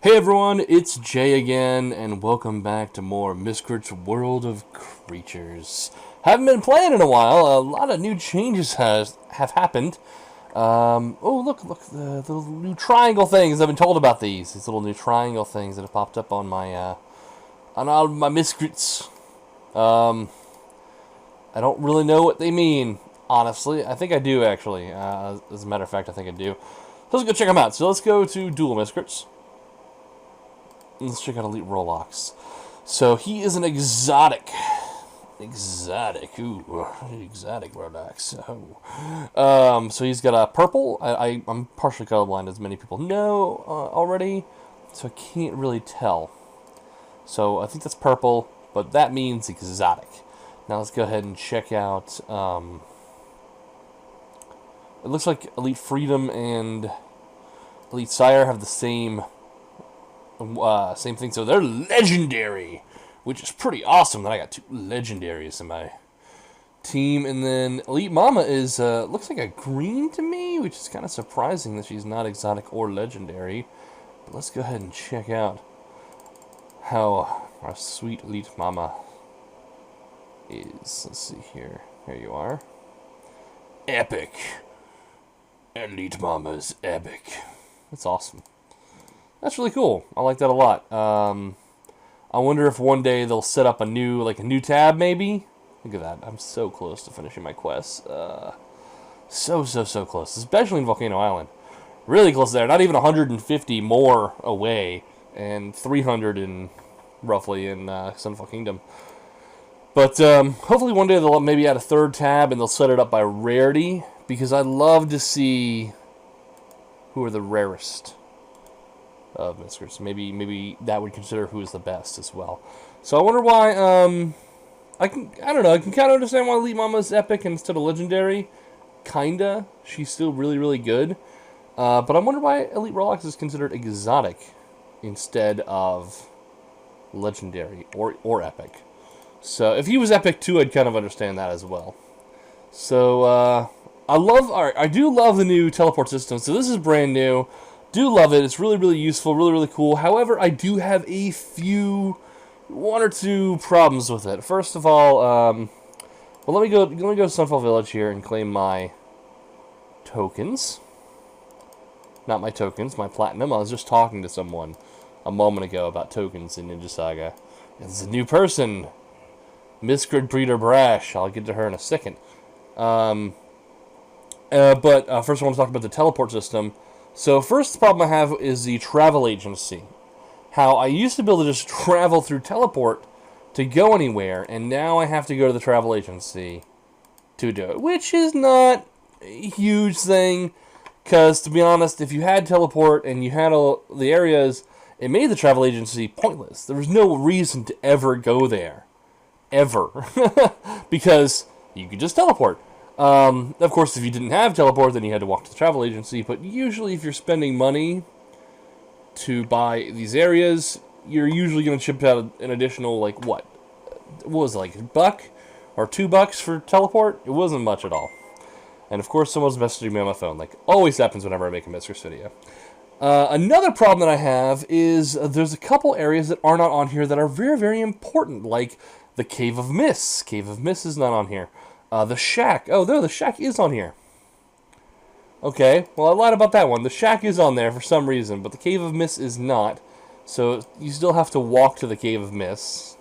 Hey everyone, it's Jay again, and welcome back to more Miscrits World of Creatures. Haven't been playing in a while. A lot of new changes have happened. Oh look, the little new triangle things. I've been told about these little new triangle things that have popped up on my on all my Miscrits. I don't really know what they mean, honestly. I think I do actually. As a matter of fact, I think I do. So let's go check them out. So let's go to Dual Miscrits. Let's check out Elite WoC. So he is an exotic. Exotic. Ooh, exotic Rodax. Oh. So he's got a purple. I'm partially colorblind, as many people know already. So I can't really tell. So I think that's purple, but that means exotic. Now let's go ahead and check out. It looks like Elite Freedom and Elite Sire have the same thing, so they're legendary, which is pretty awesome that I got two legendaries in my team. And then Elite Mama is looks like a green to me, which is kind of surprising that she's not exotic or legendary. But let's go ahead and check out how our sweet Elite Mama is. Let's see here. Here you are. Epic. Elite Mama's epic. That's awesome. That's really cool. I like that a lot. I wonder if one day they'll set up a new tab, maybe. Look at that. I'm so close to finishing my quest. So close. Especially in Volcano Island. Really close there. Not even 150 more away. And 300 roughly in Sunfall Kingdom. But hopefully one day they'll maybe add a third tab and they'll set it up by rarity. Because I'd love to see who are the rarest of Miscrits. Maybe that would consider who is the best as well. So I wonder why. I don't know. I can kind of understand why Elite Mama is epic instead of legendary. Kinda. She's still really good. But I wonder why Elite WoC is considered exotic instead of legendary or epic. So if he was epic too, I'd kind of understand that as well. So I do love the new teleport system. So this is brand new. Do love it. It's really useful, really cool. However, I do have a one or two problems with it. First of all, well, let me go to Sunfall Village here and claim my tokens. Not my tokens, my platinum. I was just talking to someone a moment ago about tokens in Ninja Saga. There's a new person, Miscrit Breeder Brash. I'll get to her in a second. But first I want to talk about the teleport system. So first problem I have is the travel agency. How I used to be able to just travel through teleport to go anywhere, and now I have to go to the travel agency to do it, which is not a huge thing, because to be honest, if you had teleport and you had all the areas, it made the travel agency pointless. There was no reason to ever go there. Ever. Because you could just teleport. Of course, if you didn't have teleport, then you had to walk to the travel agency, but usually if you're spending money to buy these areas, you're usually going to chip out an additional, what was it, like $1 or $2 for teleport? It wasn't much at all. And of course, someone's messaging me on my phone, like always happens whenever I make a Miscrits video. Another problem that I have is there's a couple areas that are not on here that are very important, like the Cave of Mists. Cave of Mists is not on here. The Shack. Oh, no, the Shack is on here. Okay, well, I lied about that one. The Shack is on there for some reason, but the Cave of Mists is not. So you still have to walk to the Cave of Mists.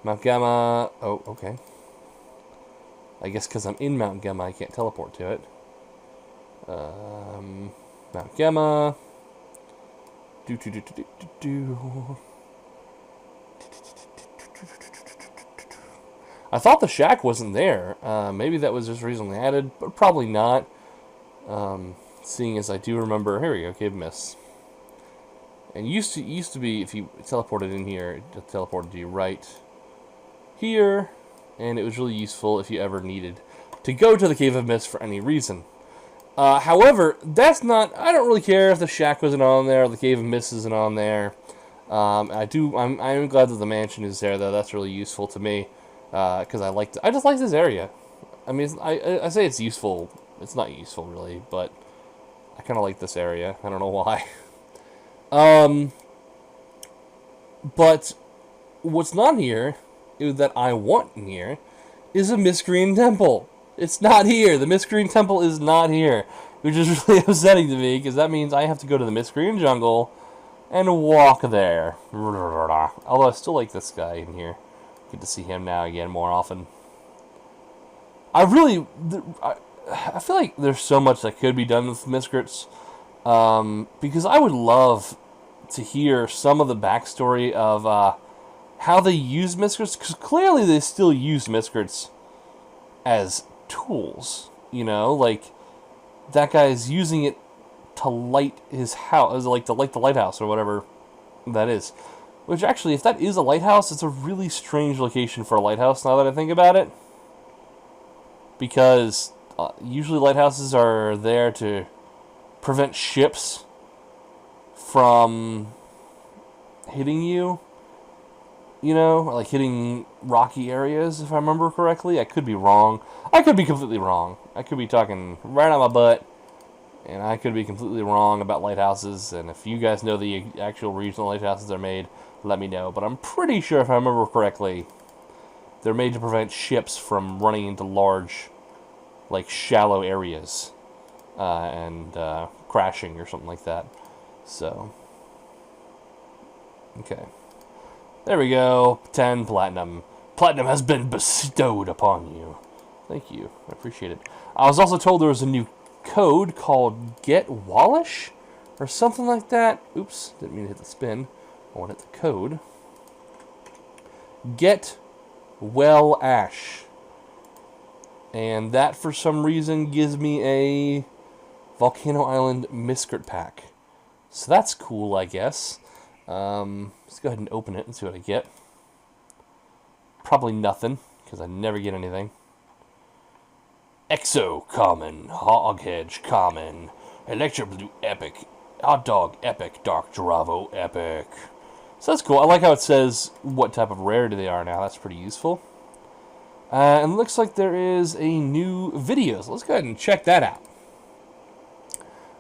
Mount Gamma. Oh, okay. I guess because I'm in Mount Gamma, I can't teleport to it. Mount Gamma. I thought the Shack wasn't there. Maybe that was just recently added, but probably not. Seeing as I do remember, here we go, Cave Mists. And used to be, if you teleported in here, it teleported you right here, and it was really useful if you ever needed to go to the Cave of Mists for any reason. However, that's not. I don't really care if the Shack wasn't on there or the Cave of Mists isn't on there. I'm glad that the mansion is there, though. That's really useful to me. Because I just like this area. I mean, I say it's useful. It's not useful, really, but I kind of like this area. I don't know why. But what's not here, that I want in here, is a Miscreant Temple. It's not here. The Miscreant Temple is not here. Which is really upsetting to me, because that means I have to go to the Miscreant Jungle and walk there. Although I still like this guy in here. Good to see him now again more often. I feel like there's so much that could be done with Miscrits. Because I would love to hear some of the backstory of how they use Miscrits. Because clearly they still use Miscrits as tools. You know, like, that guy is using it to light his house, like to light the lighthouse or whatever that is. Which actually, if that is a lighthouse, it's a really strange location for a lighthouse now that I think about it. Because usually lighthouses are there to prevent ships from hitting you. You know, or like hitting rocky areas, if I remember correctly. I could be wrong. I could be completely wrong. I could be talking right on my butt, and I could be completely wrong about lighthouses. And if you guys know the actual reason lighthouses are made, let me know. But I'm pretty sure, if I remember correctly, they're made to prevent ships from running into large, like, shallow areas and crashing or something like that. So, okay. There we go. 10 platinum. Platinum has been bestowed upon you. Thank you. I appreciate it. I was also told there was a new code called Get Wallish or something like that. Oops. Didn't mean to hit the spin. I want to hit the code. Get Well Ash. And that, for some reason, gives me a Volcano Island Miscrit pack. So that's cool, I guess. Let's go ahead and open it and see what I get. Probably nothing, because I never get anything. Exo Common, Hog Hedge Common, Electro Blue Epic, Hot Dog Epic, Dark Dravo Epic. So that's cool. I like how it says what type of rarity they are now. That's pretty useful. And it looks like there is a new video, so let's go ahead and check that out.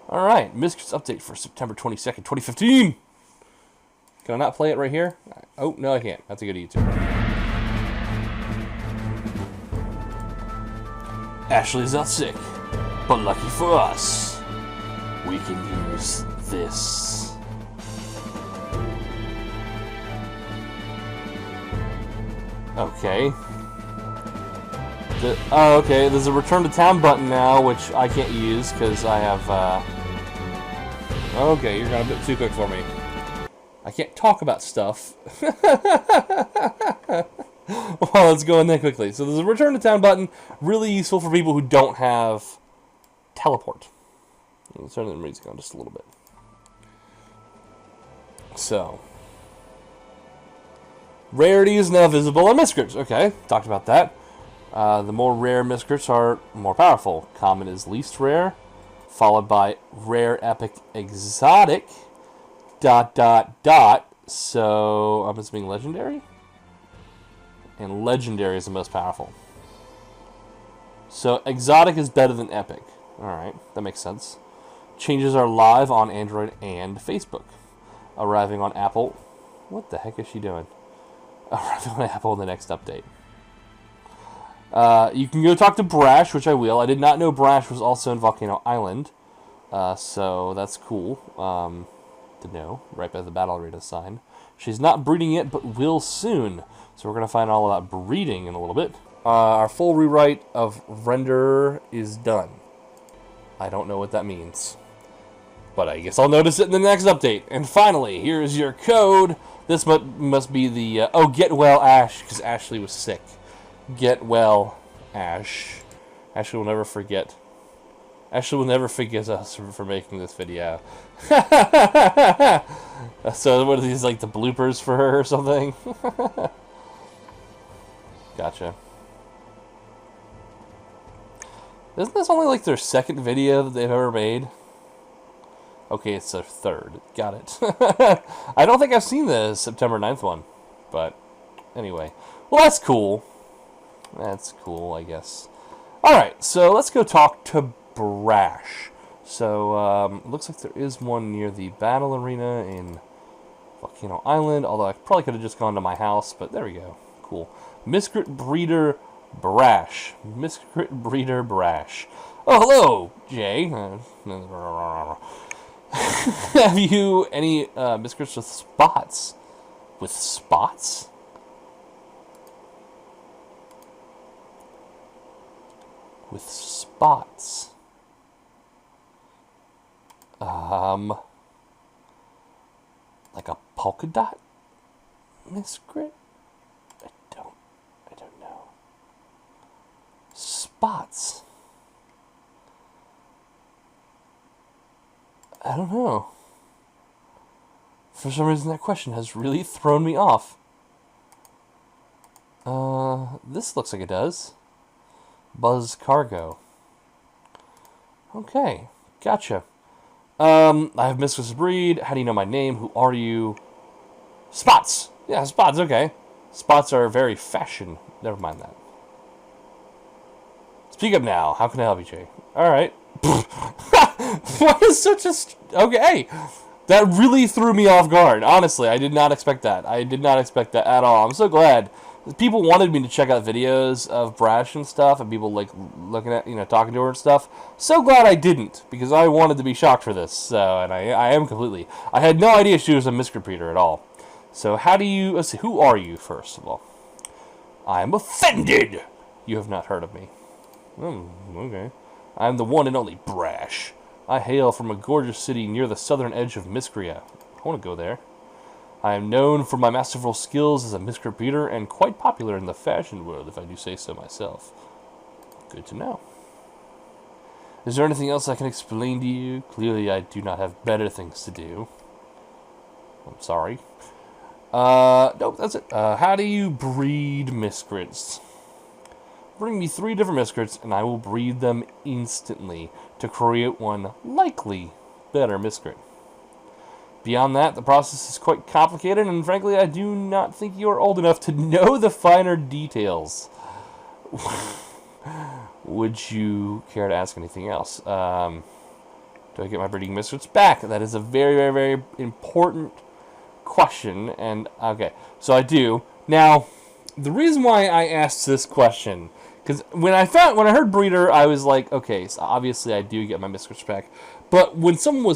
Alright, Miscrits update for September 22nd, 2015. Can I not play it right here? Oh, no I can't. I have to go to YouTube. Ashley's out sick, but lucky for us, we can use this. Okay. Okay, there's a return to town button now, which I can't use because I have, Okay, you're going a bit too quick for me. I can't talk about stuff. Well, let's go in there quickly. So there's a return to town button, really useful for people who don't have teleport. Let's turn the music on just a little bit. So, rarity is now visible on Miscrits. Okay, talked about that. The more rare Miscrits are more powerful. Common is least rare, followed by rare, epic, exotic, ... So, I'm assuming legendary? And legendary is the most powerful. So, exotic is better than epic. Alright, that makes sense. Changes are live on Android and Facebook. Arriving on Apple. What the heck is she doing? Arriving on Apple in the next update. You can go talk to Brash, which I will. I did not know Brash was also in Volcano Island. So, that's cool. To know, right by the battle arena sign. She's not breeding yet, but will soon. So we're going to find all about breeding in a little bit. Our full rewrite of render is done. I don't know what that means, but I guess I'll notice it in the next update. And finally, here's your code. This must be the, oh, Get Well Ash, because Ashley was sick. Get Well Ash. Ashley will never forget. Ashley will never forgive us for making this video. So what are these, like the bloopers for her or something? Gotcha. Isn't this only like their second video that they've ever made? Okay, it's their third. Got it. I don't think I've seen the September 9th one. But anyway. Well, that's cool. That's cool, I guess. Alright, so let's go talk to Brash. So, it looks like there is one near the battle arena in Volcano Island, although I probably could have just gone to my house, but there we go. Cool. Miscrit breeder Brash. Miscrit breeder Brash. Oh, hello, Jay. Have you any miscrits with spots? With spots? With spots. Like a polka dot miscrit? I don't know. Spots. I don't know. For some reason that question has really thrown me off. This looks like it does. Buzz Cargo. Okay, gotcha. I have Mistress Breed. How do you know my name? Who are you? Spots. Yeah, spots, okay. Spots are very fashion. Never mind that. Speak up now. How can I help you, Jay? Alright. What is such a... Okay. That really threw me off guard. Honestly, I did not expect that. I did not expect that at all. I'm so glad. People wanted me to check out videos of Brash and stuff, and people like looking at, talking to her and stuff. So glad I didn't, because I wanted to be shocked for this. So, and I am completely. I had no idea she was a miscrit breeder at all. So how do you... Let's see, who are you, first of all? I am offended! You have not heard of me. Okay. I am the one and only Brash. I hail from a gorgeous city near the southern edge of Miscria. I want to go there. I am known for my masterful skills as a miscrit breeder and quite popular in the fashion world, if I do say so myself. Good to know. Is there anything else I can explain to you? Clearly I do not have better things to do. I'm sorry. Nope, that's it. How do you breed miscrits? Bring me 3 different miscrits, and I will breed them instantly to create one likely better miscrit. Beyond that, the process is quite complicated, and frankly, I do not think you are old enough to know the finer details. Would you care to ask anything else? Do I get my breeding miscrits back? That is a very, very, very important question, and okay, so I do. Now, the reason why I asked this question, because when I heard breeder, I was like, okay, so obviously I do get my miscrits back. But when someone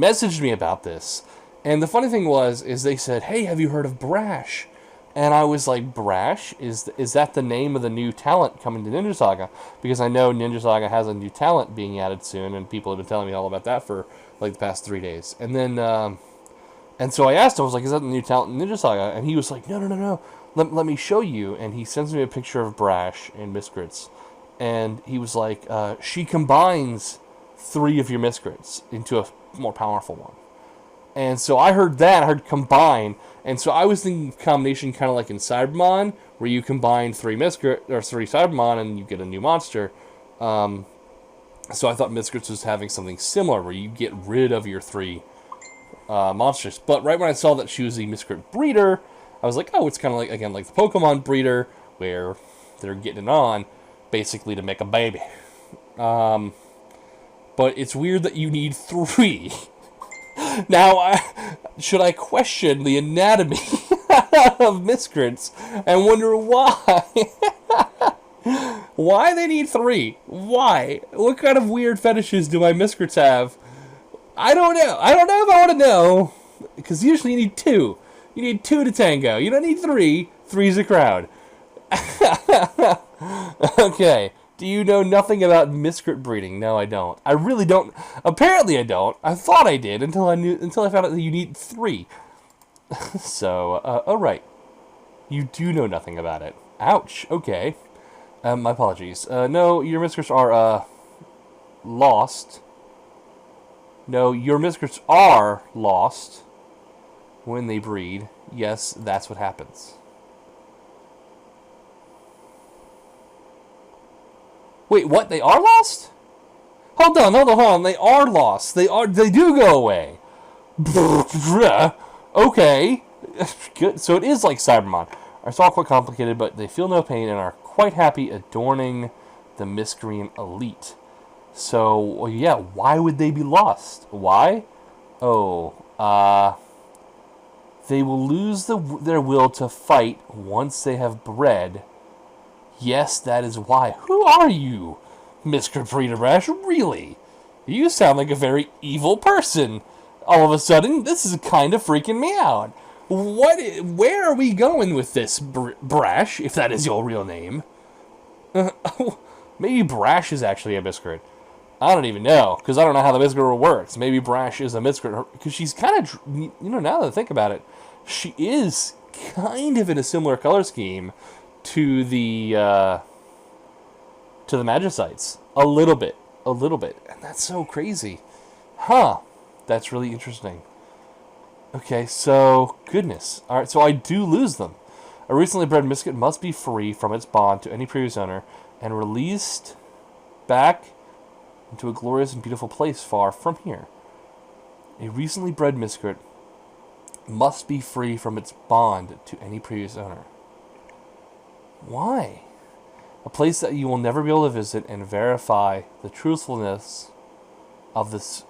messaged me about this, and the funny thing is they said, hey, have you heard of Brash? And I was like, Brash? Is that the name of the new talent coming to Ninja Saga? Because I know Ninja Saga has a new talent being added soon, and people have been telling me all about that for like the past 3 days. And then, and so I asked him, I was like, is that the new talent in Ninja Saga? And he was like, no. Let me show you. And he sends me a picture of Brash and Miscrits. And he was like, she combines 3 of your miscrits into a more powerful one. And so I heard that, I heard combine, and so I was thinking combination kind of like in Cybermon, where you combine 3 miscrit or 3 Cybermon and you get a new monster. So I thought Miscrits was having something similar, where you get rid of your 3 monsters. But right when I saw that she was a miscrit breeder, I was like, oh, it's kind of like, again, like the Pokemon breeder, where they're getting it on, basically to make a baby. But it's weird that you need 3. Now, should I question the anatomy of miscrits and wonder why? Why they need 3? Why? What kind of weird fetishes do my miscrits have? I don't know. I don't know if I want to know. Because usually you need 2. You need 2 to tango. You don't need 3. 3's a crowd. Okay. Do you know nothing about miscrit breeding? No, I don't. I really don't. Apparently I don't. I thought I did until I found out that you need 3. So, alright. You do know nothing about it. Ouch. Okay. My apologies. No, your miscrits are, lost. No, your miscrits are lost when they breed. Yes, that's what happens. Wait, what? They are lost? Hold on. They are lost. They do go away. Okay. Good. So it is like Cybermon. It's all quite complicated, but they feel no pain and are quite happy adorning the Miscreant elite. So, well, yeah, why would they be lost? Why? Oh, they will lose their will to fight once they have bred. Yes, that is why. Who are you, Mr. Brash? Really? You sound like a very evil person. All of a sudden, this is kind of freaking me out. Where are we going with this, Brash, if that is your real name? Maybe Brash is actually a Miscrit. I don't even know, because I don't know how the Miscrit works. Maybe Brash is a Miscrit, because she's kind of, now that I think about it, she is kind of in a similar color scheme to the Magicites. A little bit. And that's so crazy. Huh. That's really interesting. Okay, so, goodness. Alright, so I do lose them. A recently bred Miscrit must be free from its bond to any previous owner and released back into a glorious and beautiful place far from here. A recently bred Miscrit must be free from its bond to any previous owner. Why? A place that you will never be able to visit and verify the truthfulness of this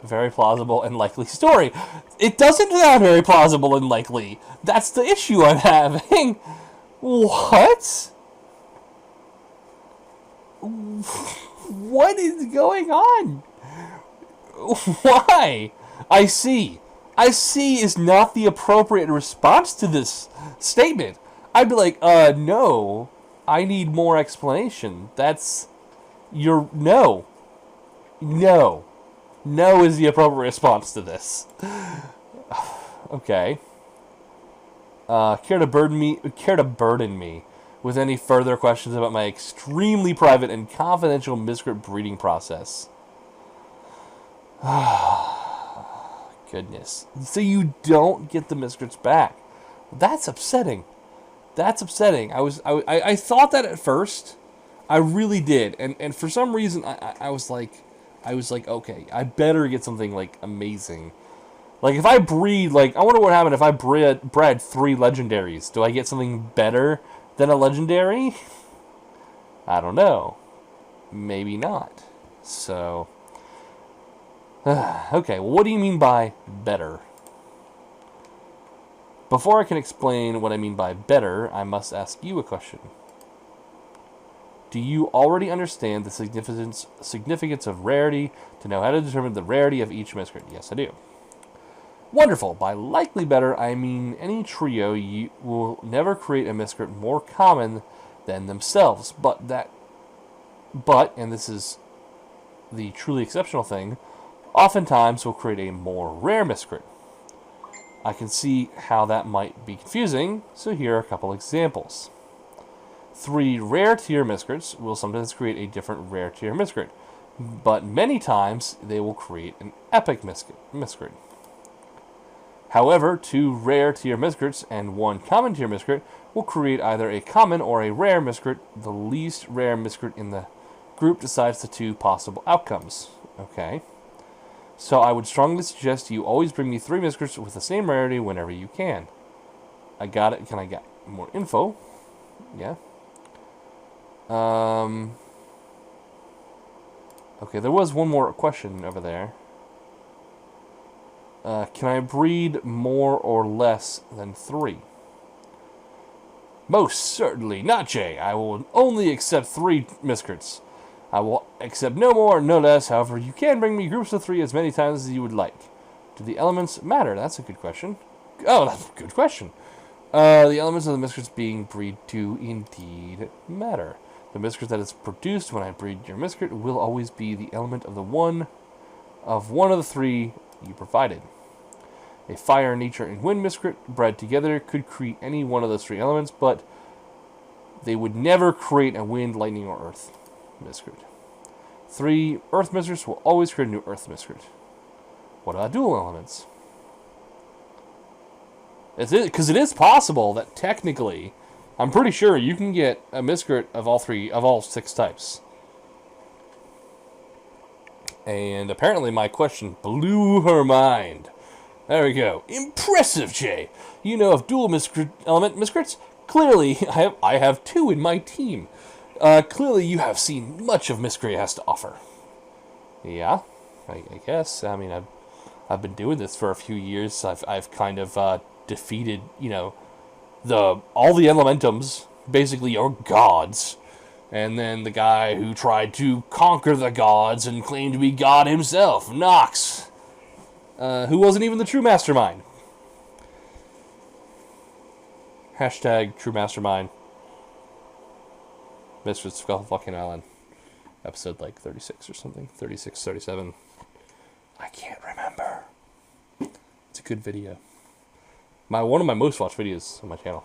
very plausible and likely story. It doesn't sound very plausible and likely. That's the issue I'm having. What? What is going on? Why? I see is not the appropriate response to this statement. I'd be like, no. I need more explanation. That's your no. No. No is the appropriate response to this. Okay. Care to burden me with any further questions about my extremely private and confidential Miscrit breeding process? Goodness. So you don't get the Miscrits back. That's upsetting. I thought that at first. I really did. And for some reason I was like, okay, I better get something like amazing. Like if I breed, like I wonder what happened if I bred 3 legendaries. Do I get something better than a legendary? I don't know. Maybe not. So okay, well, what do you mean by better? Before I can explain what I mean by better, I must ask you a question. Do you already understand the significance of rarity to know how to determine the rarity of each Miscrit? Yes, I do. Wonderful. By likely better, I mean any trio will never create a Miscrit more common than themselves, but, and this is the truly exceptional thing, oftentimes will create a more rare Miscrit. I can see how that might be confusing, so here are a couple examples. 3 rare tier Miscrits will sometimes create a different rare tier Miscrit, but many times they will create an epic Miscrit. However, 2 rare tier Miscrits and 1 common tier Miscrit will create either a common or a rare Miscrit. The least rare Miscrit in the group decides the 2 possible outcomes. Okay. So I would strongly suggest you always bring me 3 Miscrits with the same rarity whenever you can. I got it. Can I get more info? Yeah. Okay, there was one more question over there. Can I breed more or less than 3? Most certainly not, Jay. I will only accept 3 Miscrits. I will accept no more, no less. However, you can bring me groups of 3 as many times as you would like. Do the elements matter? That's a good question. Oh, that's a good question. The elements of the Miscrits being breed do indeed matter. The Miscrit that is produced when I breed your Miscrit will always be the element of one of the 3 you provided. A fire, nature, and wind Miscrit bred together could create any one of those 3 elements, but they would never create a wind, lightning, or earth Miscrit. 3 earth Miscrits will always create a new earth Miscrit. What about dual elements? Because it is possible that technically, I'm pretty sure you can get a Miscrit of all 6 types. And apparently my question blew her mind. There we go. Impressive, Jay. You know of dual element Miscrits? Clearly, I have 2 in my team. Clearly you have seen much of Miscrit has to offer. Yeah, I guess. I mean, I've been doing this for a few years. I've kind of defeated, all the elementums, basically are gods. And then the guy who tried to conquer the gods and claimed to be God himself, Nox, who wasn't even the true mastermind. Hashtag true mastermind. Miscrits WoC Island. Episode like 36 or something. 36, 37. I can't remember. It's a good video. One of my most watched videos on my channel.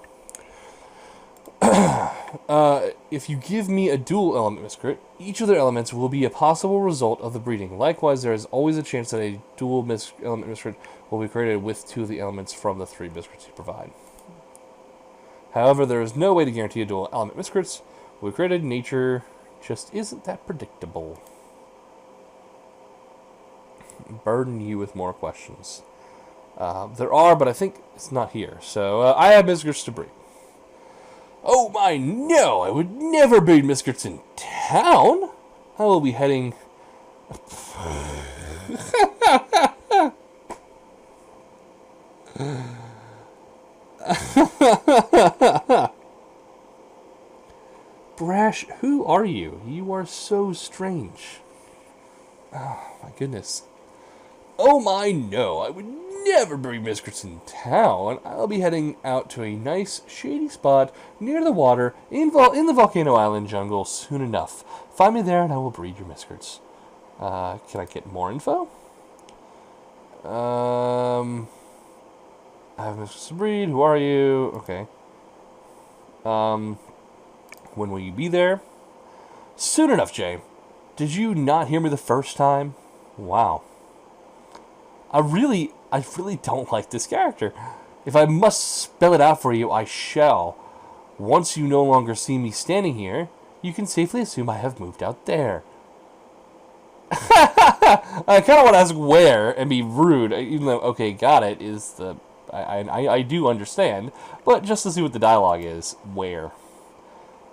If you give me a dual element miscrit, each of their elements will be a possible result of the breeding. Likewise, there is always a chance that a dual element miscrit will be created with 2 of the elements from the 3 miscrits you provide. However, there is no way to guarantee a dual element miscrits will be created. Nature just isn't that predictable. Burden you with more questions. There are, but I think it's not here. So, I have miscrits to breed. Oh my, no! I would never breed miscrits in town! I will be heading... Brash, who are you? You are so strange. Oh, my goodness. Oh my, no! I would never bring miscrits in town. I'll be heading out to a nice, shady spot near the water in the Volcano Island jungle soon enough. Find me there and I will breed your miscrits. Can I get more info? I have miscrits to breed. Who are you? Okay. When will you be there? Soon enough, Jay. Did you not hear me the first time? Wow. I really don't like this character. If I must spell it out for you, I shall. Once you no longer see me standing here, you can safely assume I have moved out there. I kind of want to ask where and be rude, even though, okay, got it, is the... I do understand, but just to see what the dialogue is, where.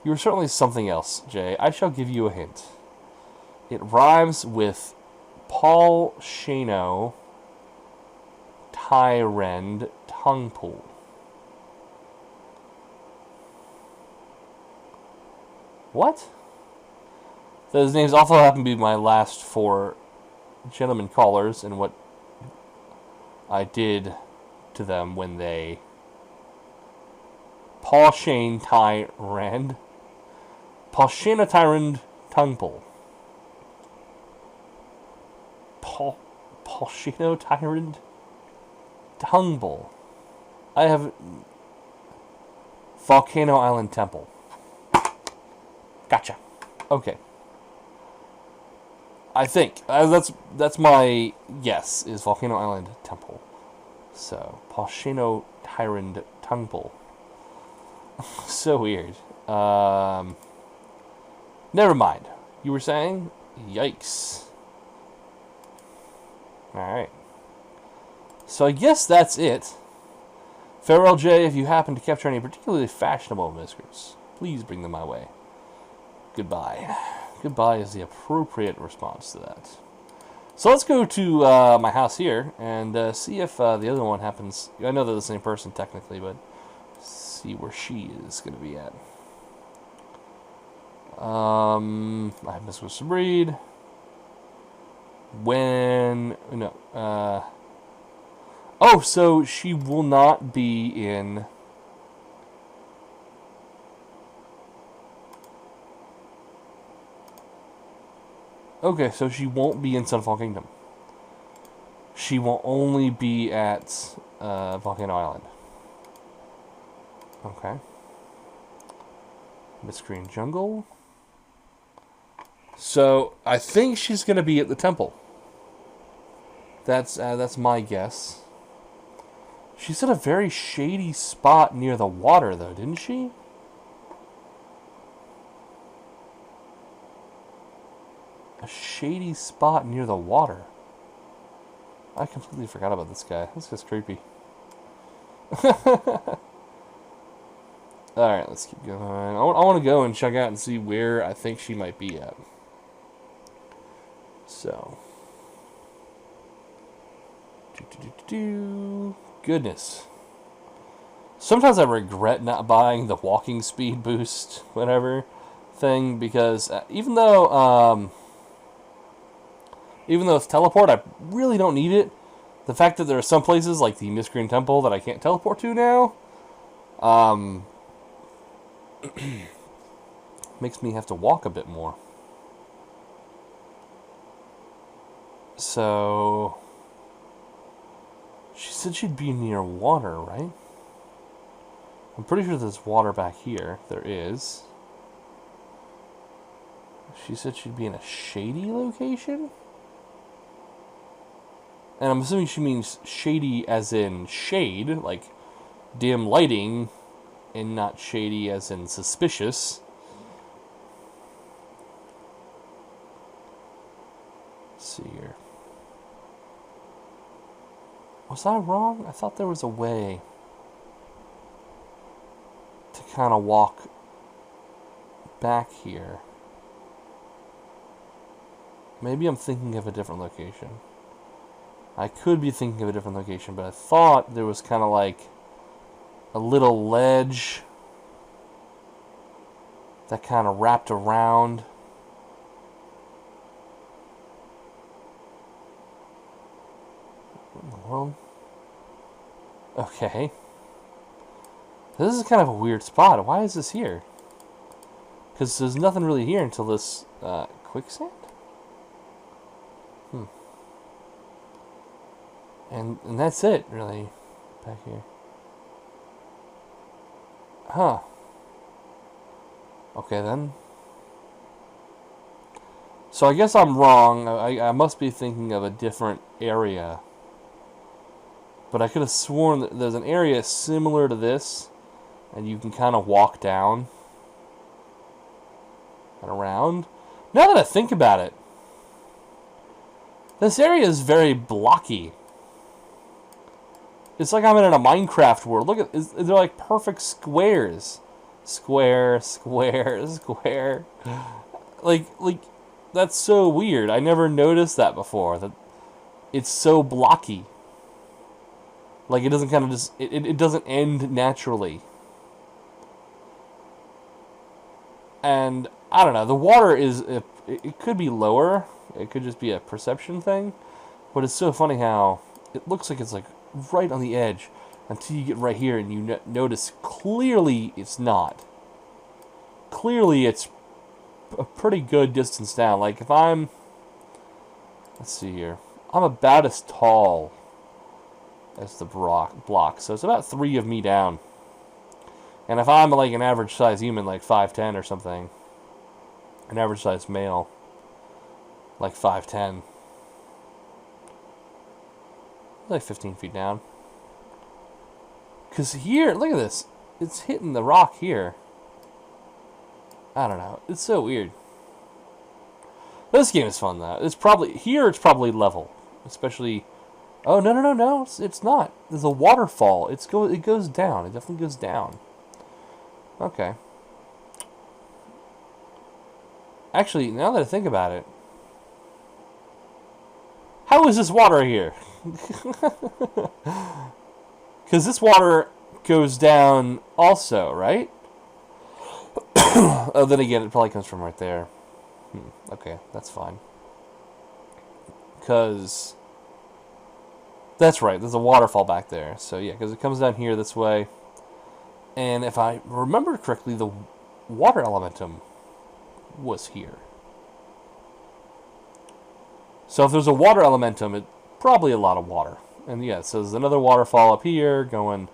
You are certainly something else, Jay. I shall give you a hint. It rhymes with Paul Shano... Tyrend Tungpool. What? Those names also happen to be my last 4 gentlemen callers and what I did to them when they... Paul Shane Tyrend. Paul Shana Tyrend Tungpool. Paul Shano Tyrend Tungpool. I have Volcano Island Temple. Gotcha. Okay. I think that's my guess is Volcano Island Temple. So Poshino Tyrant Tungpool. So weird. Never mind. You were saying? Yikes. Alright. So I guess that's it. Farewell, Jay. If you happen to capture any particularly fashionable miscrits, please bring them my way. Goodbye. Goodbye is the appropriate response to that. So let's go to my house here and see if the other one happens. I know they're the same person technically, but see where she is going to be at. I have miscrits to breed. When... No. Oh, so she will not be in... Okay, so she won't be in Sunfall Kingdom. She will only be at Volcano Island. Okay. Miscreant Jungle. So, I think she's going to be at the temple. That's my guess. She's at a very shady spot near the water, though, didn't she? A shady spot near the water. I completely forgot about this guy. This guy's creepy. Alright, let's keep going. I want to go and check out and see where I think she might be at. So, goodness. Sometimes I regret not buying the walking speed boost, whatever thing, because even though it's teleport, I really don't need it. The fact that there are some places like the Miscrits Temple that I can't teleport to now, makes me have to walk a bit more. So, she said she'd be near water, right? I'm pretty sure there's water back here. There is. She said she'd be in a shady location? And I'm assuming she means shady as in shade, like dim lighting, and not shady as in suspicious. Let's see here. Was I wrong? I thought there was a way to kind of walk back here. Maybe I'm thinking of a different location. I could be thinking of a different location, but I thought there was kind of like a little ledge that kind of wrapped around. Well, okay. This is kind of a weird spot. Why is this here? Because there's nothing really here until this quicksand? And that's it, really, back here. Huh. Okay, then. So I guess I'm wrong. I must be thinking of a different area. But I could have sworn that there's an area similar to this, and you can kind of walk down and around. Now that I think about it, this area is very blocky. It's like I'm in a Minecraft world. Look at, they're like perfect squares. Square, square, square. Like, that's so weird. I never noticed that before. That it's so blocky. Like, it doesn't kind of just, it doesn't end naturally. And, I don't know, the water is, it could be lower. It could just be a perception thing. But it's so funny how it looks like it's like right on the edge until you get right here and you notice clearly it's not. Clearly it's a pretty good distance down. Like if I'm, let's see here, I'm about as tall as the block, so it's about 3 of me down. And if I'm like an average size human, like 5'10" or something, an average size male, like 5'10", like 15 feet down. Because here, look at this. It's hitting the rock here. I don't know. It's so weird. This game is fun, though. It's probably level. Especially... Oh, no. It's not. There's a waterfall. It goes down. It definitely goes down. Okay. Actually, now that I think about it, how is this water here? Because this water goes down also, right? Oh, then again, it probably comes from right there. Okay, that's fine. Because that's right, there's a waterfall back there. So yeah, because it comes down here this way. And if I remember correctly, the water elementum was here. So if there's a water elementum, it's probably a lot of water. And yeah, so there's another waterfall up here going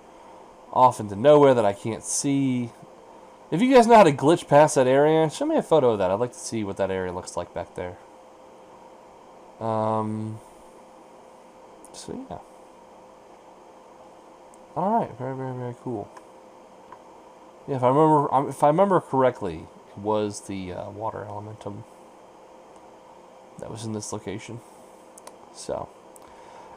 off into nowhere that I can't see. If you guys know how to glitch past that area, show me a photo of that. I'd like to see what that area looks like back there. So yeah. Alright, very, very, very cool. Yeah, if I remember correctly, it was the water elementum that was in this location. So,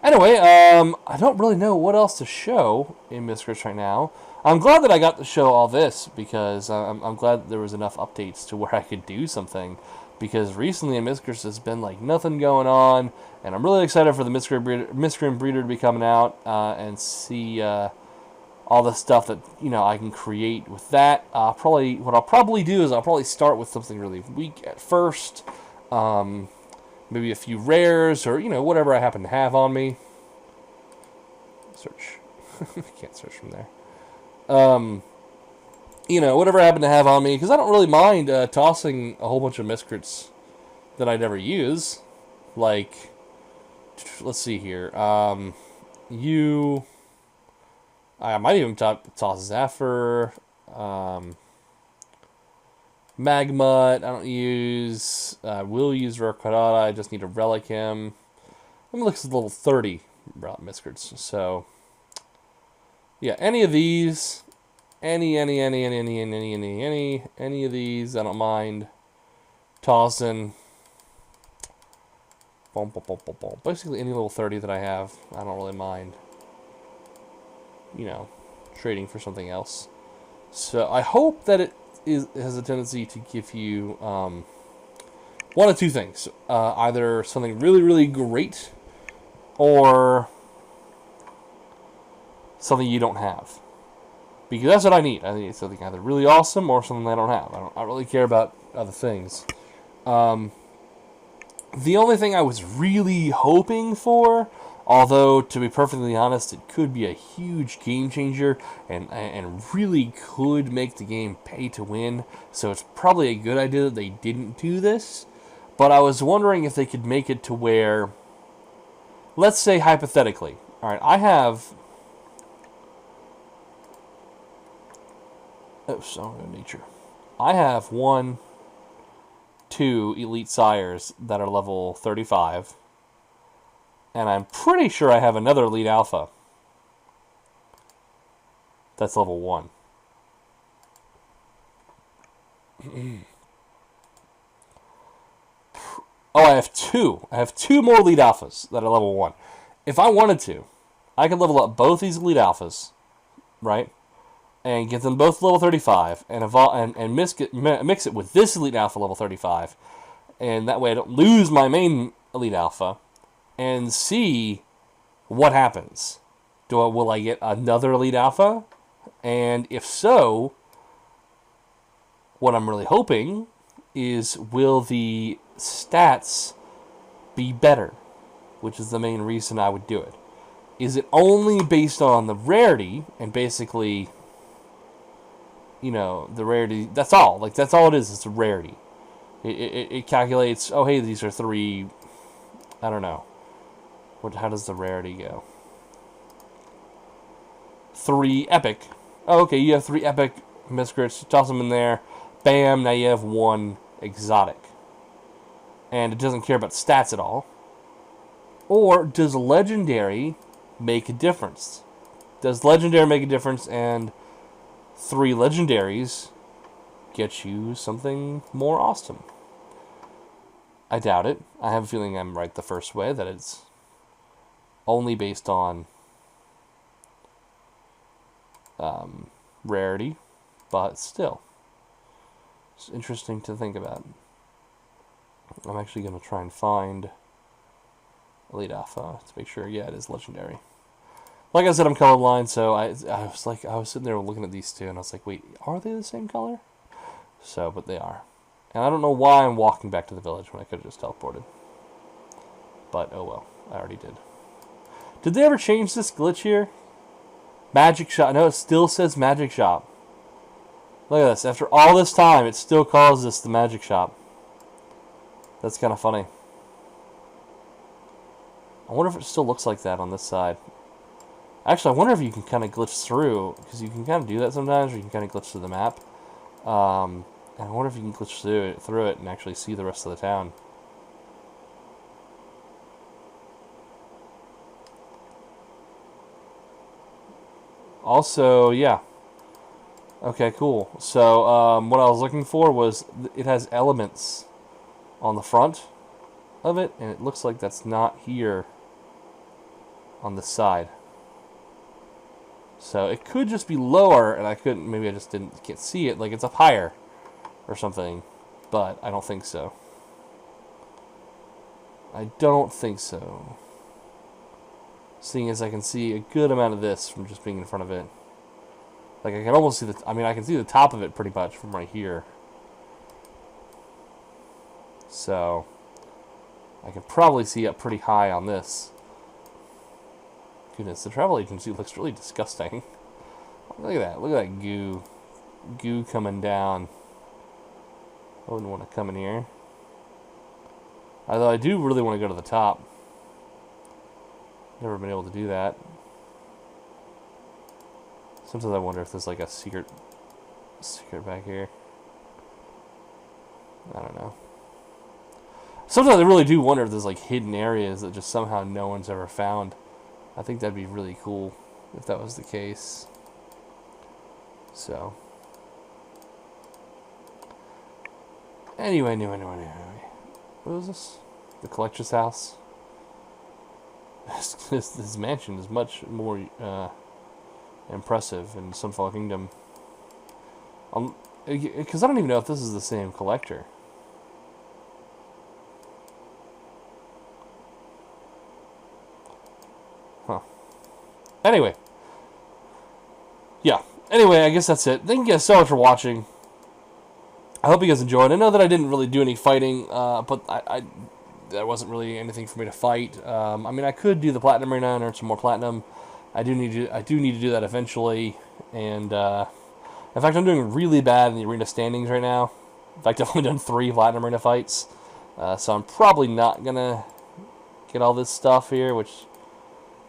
anyway, I don't really know what else to show in Miscrits right now. I'm glad that I got to show all this because I'm glad that there was enough updates to where I could do something. because recently in Miscrits there's been like nothing going on, and I'm really excited for the Miscreant Breeder to be coming out and see all the stuff that I can create with that. What I'll probably do is I'll probably start with something really weak at first, maybe a few rares or whatever I happen to have on me. Search, I can't search from there. Whatever I happen to have on me, because I don't really mind tossing a whole bunch of Miscrits that I never use. Like, let's see here. I might even toss Zephyr. Magmut, I don't use. I will use Rurkwadada, I just need to relic him. Let me look at level 30 Miscrits. So, yeah, any of these. Any of these, I don't mind tossing. Basically, any level 30 that I have, I don't really mind, trading for something else. So I hope that it has a tendency to give you one of two things: either something really, really great, or something you don't have. Because that's what I need. I need something either really awesome or something I don't have. I don't really care about other things. The only thing I was really hoping for, although to be perfectly honest, it could be a huge game changer and really could make the game pay to win. So it's probably a good idea that they didn't do this. But I was wondering if they could make it to where, let's say hypothetically, all right, I have. Oh, Song of Nature. I have 1, 2 elite sires that are level 35. And I'm pretty sure I have another elite alpha that's level 1. Oh, I have 2. I have 2 more elite alphas that are level 1. If I wanted to, I could level up both these elite alphas, right? And get them both level 35, and mix it with this elite alpha level 35, and that way I don't lose my main elite alpha, and see what happens. Will I get another elite alpha? And if so, what I'm really hoping is, will the stats be better? Which is the main reason I would do it. Is it only based on the rarity, and basically, the rarity, that's all. Like, that's all it is. It's a rarity. It calculates, oh, hey, these are 3, I don't know. How does the rarity go? 3 epic. Oh, okay, you have 3 epic Miscrits. Toss them in there. Bam, now you have 1 exotic. And it doesn't care about stats at all. Or does legendary make a difference? Does legendary make a difference, and 3 legendaries get you something more awesome? I doubt it. I have a feeling I'm right the first way, that it's only based on rarity, but still, it's interesting to think about. I'm actually going to try and find Elite Alpha to make sure, yeah, it is legendary. Like I said, I'm colorblind, so I was sitting there looking at these two, and I was like, wait, are they the same color? So, but they are. And I don't know why I'm walking back to the village when I could have just teleported. But, oh well, I already did. Did they ever change this glitch here? Magic Shop. No, it still says Magic Shop. Look at this. After all this time, it still calls this the Magic Shop. That's kind of funny. I wonder if it still looks like that on this side. Actually, I wonder if you can kind of glitch through, because you can kind of do that sometimes, or you can kind of glitch through the map. And I wonder if you can glitch through it and actually see the rest of the town. Also, yeah. Okay, cool. So, what I was looking for was, it has elements on the front of it, and it looks like that's not here on the side. So it could just be lower, and maybe I just can't see it, like it's up higher or something, but I don't think so. I don't think so. Seeing as I can see a good amount of this from just being in front of it. Like, I can almost see I can see the top of it pretty much from right here. So, I can probably see up pretty high on this. Goodness, the travel agency looks really disgusting. Look at that goo coming down. I wouldn't want to come in here. Although I do really want to go to the top. Never been able to do that. Sometimes I wonder if there's like a secret back here. I don't know. Sometimes I really do wonder if there's like hidden areas that just somehow no one's ever found. I think that'd be really cool if that was the case. So. Anyway. What was this? The collector's house? This mansion is much more impressive in Sunfall Kingdom. Because I don't even know if this is the same collector. Huh. Anyway. Yeah. Anyway, I guess that's it. Thank you guys so much for watching. I hope you guys enjoyed. I know that I didn't really do any fighting, but there wasn't really anything for me to fight. I mean, I could do the Platinum Arena and earn some more Platinum. I do need to do that eventually. And, in fact, I'm doing really bad in the arena standings right now. In fact, I've only done 3 Platinum Arena fights. So I'm probably not going to get all this stuff here, which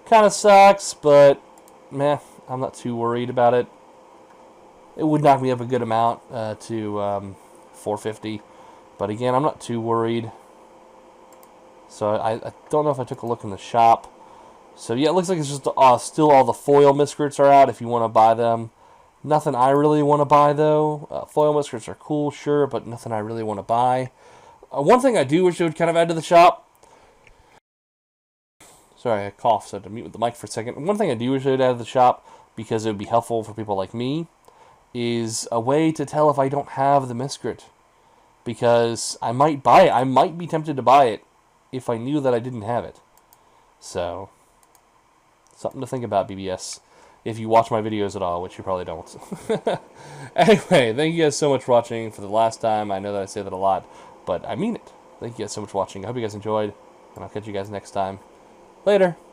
kind of sucks, but, meh, I'm not too worried about it. It would knock me up a good amount to 450. But again, I'm not too worried. So I don't know if I took a look in the shop. So yeah, it looks like it's just still all the foil Miscrits are out if you want to buy them. Nothing I really want to buy though. Foil Miscrits are cool, sure, but nothing I really want to buy. One thing I do wish they would kind of add to the shop. Sorry, I coughed, so I had to mute with the mic for a second. One thing I do wish they would add to the shop, because it would be helpful for people like me, is a way to tell if I don't have the Miscrit. Because I might buy it. I might be tempted to buy it if I knew that I didn't have it. So, something to think about, BBS. If you watch my videos at all, which you probably don't. Anyway, thank you guys so much for watching for the last time. I know that I say that a lot, but I mean it. Thank you guys so much for watching. I hope you guys enjoyed, and I'll catch you guys next time. Later.